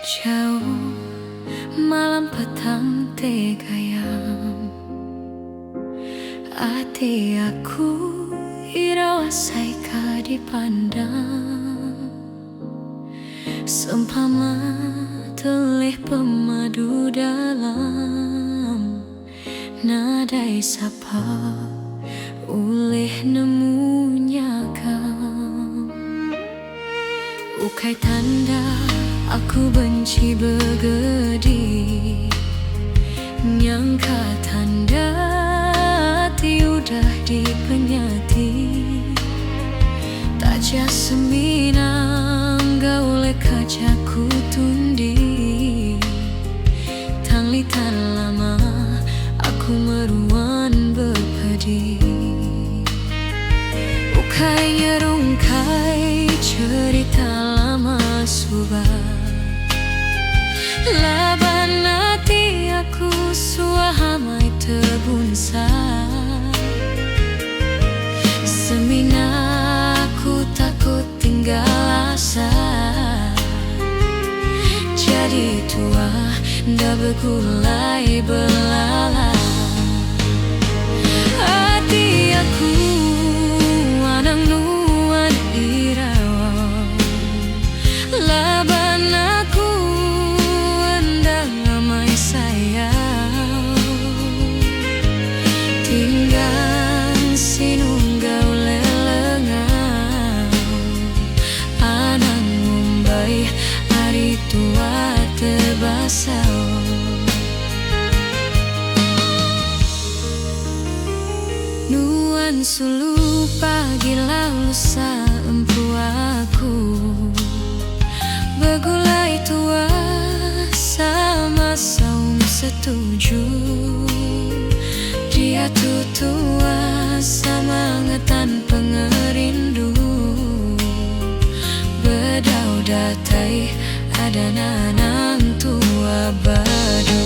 Jauh malam petang tegayam, hati aku irawasai ka dipandang, seumpama telih pemadu dalam nadai sapa ulih nemunya kam. Ukai tanda aku benci begedi, nyangka tanda hati udah dipenyati. Tak seminang gaule kacaku tundi, tanglitan lama aku meruan berpedi. Ukai nyerungkai cerita lama subah, laban hati aku suahamai terbunsa. Semina aku takut tinggal asa, jadi tua ndak begulai belala. Hati aku anang nuan irawan, laban aku endang amai sayang. Tinggal sinunggau lelengau, anang ngumbai hari tua terbasau. Nuan sulu pagi lalu saempu aku begulai tua sama saum setuju. Dia tutua sama ngetan pengerindu, bedau datai ada nanang tua badu.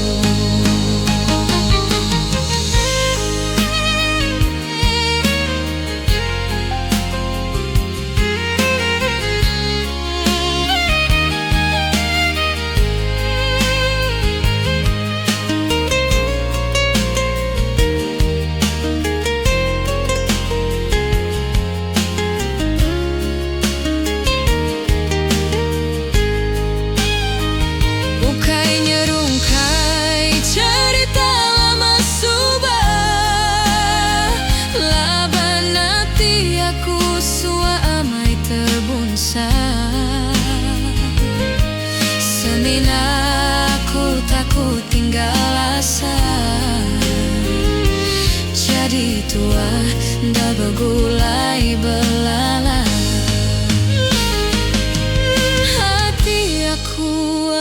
Semina aku takut tinggal asa, jadi tua ndak begulai belala. Hati aku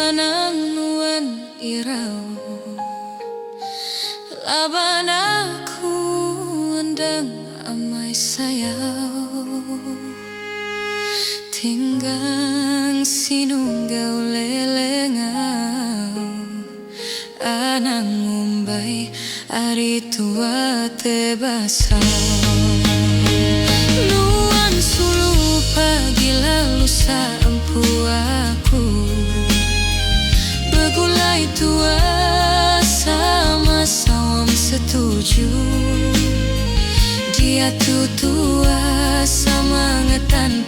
anang nuan irau, laban aku endang amai sayau. Tinggang sinunggau lelengau, anang ngumbai hari tua tebasau. Nuan sulu pagi lalu saempu aku begulai tua sama sawam setuju. Dia tutua sama ngetan